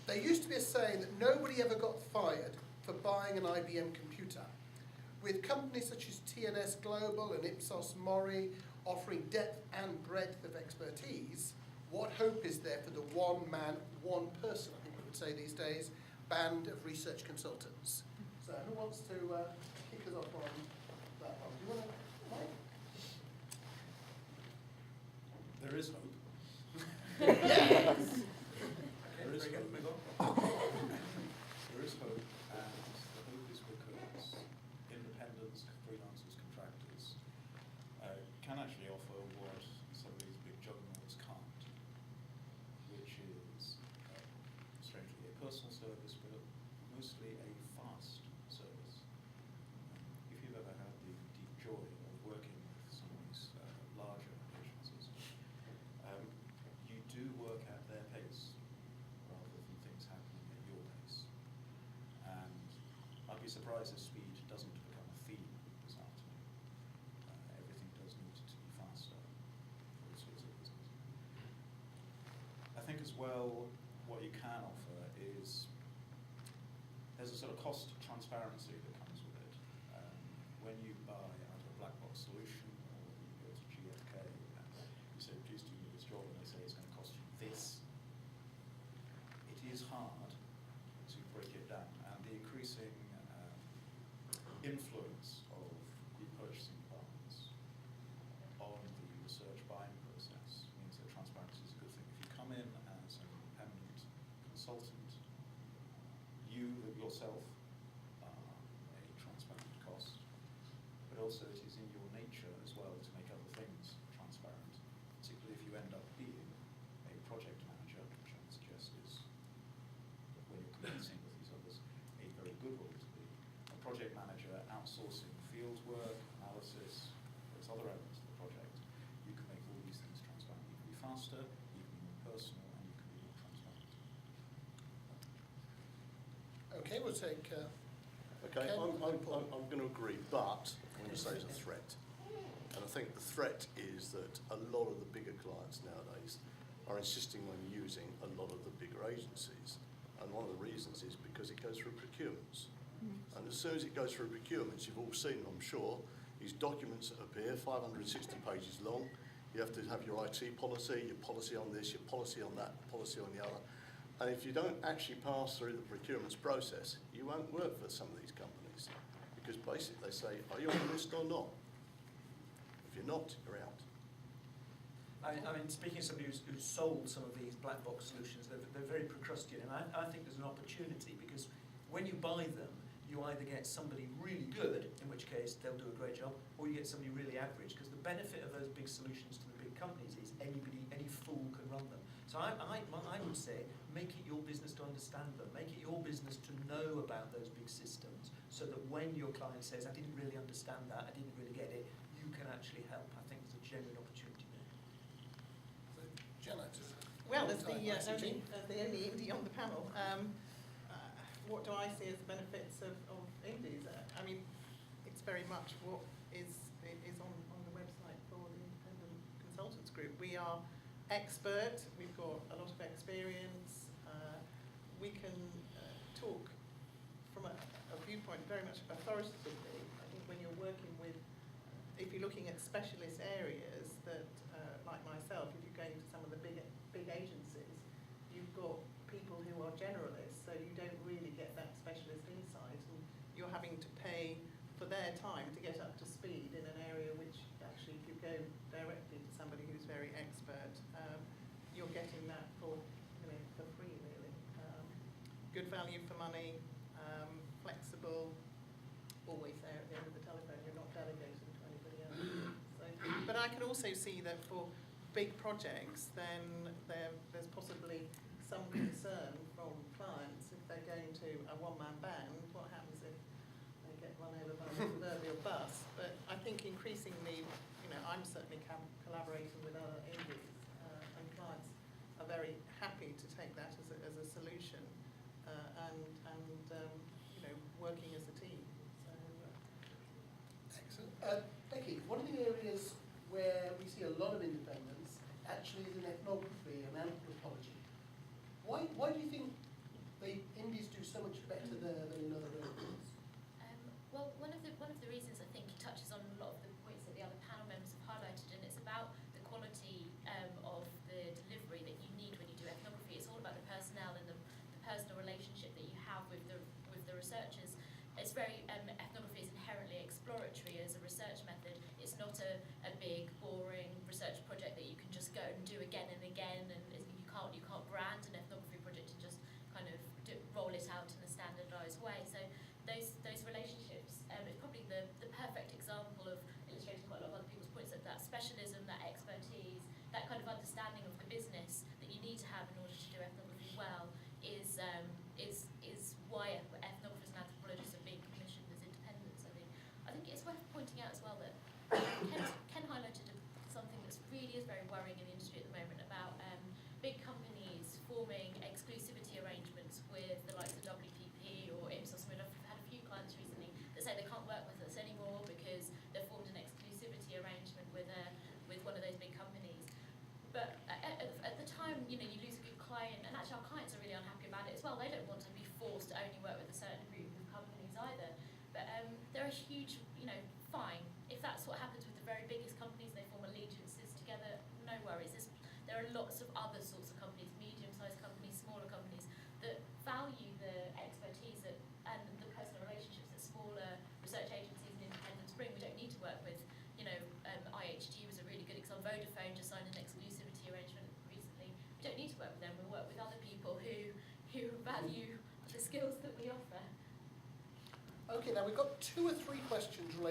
There used to be a saying that nobody ever got fired for buying an IBM computer. With companies such as TNS Global and Ipsos MORI offering depth and breadth of expertise, what hope is there for the one man, one person, I think we would say these days, band of research consultants? So who wants to kick us off on that one? Do you want to, Mike? There is hope. Yes! There is hope. There is hope, and the hope is because independents, freelancers, contractors can actually offer what some of these big juggernauts can't, which is strangely a personal service, but mostly a fast service. If you've ever had the deep joy of working with some of these larger agencies, you do work at their pace rather than things happening at your pace. And I'd be surprised if speed doesn't become a theme this afternoon. Everything does need to be faster for all sorts of reasons. I think as well, what you can offer is there's a sort of cost transparency that comes with it. When you buy either a black box solution or you go to GfK and you say, please do me this job, and they say it's going to cost you this, it is hard to break it down. And the increasing influence of the purchasing departments on the research buying process means that transparency is a good thing. If you come in as an independent consultant, you yourself are a transparent cost, but also it is in your nature as well to make other things transparent, particularly if you end up being a project manager, which I would suggest is, when you're competing with these others, a very good role to be. A project manager outsourcing field work, analysis, those other elements of the project, you can make all these things transparent. You can be faster, you can be more personal, and you can be more transparent. Okay, we'll take. Okay, Ken I'm going to agree, but I'm going to say it's a threat. And I think the threat is that a lot of the bigger clients nowadays are insisting on using a lot of the bigger agencies. And one of the reasons is because it goes through procurements. And as soon as it goes through procurements, you've all seen, I'm sure, these documents that appear 560 pages long. You have to have your IT policy, your policy on this, your policy on that, policy on the other. And if you don't actually pass through the procurements process, you won't work for some of these companies. Because basically they say, are you on the list or not? If you're not, you're out. I mean, speaking of somebody who's sold some of these black box solutions, they're very Procrustean, and I think there's an opportunity, because when you buy them, you either get somebody really good, in which case they'll do a great job, or you get somebody really average, because the benefit of those big solutions to the big companies is any fool can run them. So I would say, make it your business to understand them, make it your business to know about those big systems, so that when your client says, I didn't really understand that, I didn't really get it, you can actually help. I think there's a genuine opportunity there. So, Janet. Well, as the only indie on the panel, what do I see as the benefits of indies? I mean, it's very much what is on the website for the Independent Consultants Group. We are expert, we've got a lot of experience, we can talk from a viewpoint very much authoritatively. I think when you're working with, if you're looking at specialist areas that, like myself, if you're going to some of the big agencies, you've got people who are generalists, so you don't really get that specialist insight, and you're having to pay for their time to get up to speed in an area which actually, if you go directly to somebody who's very expert, you're getting that for free, really. Good value for money, flexible, always there at the end of the telephone. You're not delegating to anybody else. So, but I can also see that for big projects, then there's possibly some concern from clients if they're going to a one-man band. What happens if they get run over by the proverbial bus? But I think increasingly, I'm certainly collaborating with other indies, and clients are very happy to take that as a solution, and working as a team. So, excellent. Becky, one of the areas where we see a lot of independence actually is in ethnography and anthropology. Why do you think it's very, ethnography is inherently exploratory as a research method. It's not a big, boring research project that you can just go and do again and again, and you can't brand an ethnography project and just kind of roll it out in a standardised way. So those relationships, it's probably the perfect example of illustrating quite a lot of other people's points, that specialism, that expertise, that kind of understanding of the business that you need to have in order to do ethnography well is why ethnographers and anthropologists are being commissioned as independents. I think it's worth pointing out as well that Ken highlighted something that's really is very worrying in the industry at the moment about big companies forming exclusivity arrangements with the likes of WPP or Ipsos. I mean, I've had a few clients recently that say they can't work with us anymore because they've formed an exclusivity arrangement with one of those big companies. But at the time, you lose a good client, and actually our clients are really unhappy about it as well. They don't want to be forced to only work with a certain group of companies either. But they're a huge, fine. If that's what happens with the very biggest companies, they form allegiances together, no worries. There are lots of other sorts of companies, medium-sized companies, smaller companies, that value the expertise and the personal relationships that smaller research agencies and independents bring. We don't need to work with, IHG was a really good example. Vodafone just signed an exclusivity arrangement recently. We don't need to work with them. We work with other people who value the skills that we offer. Okay, now we've got 2 or 3 questions related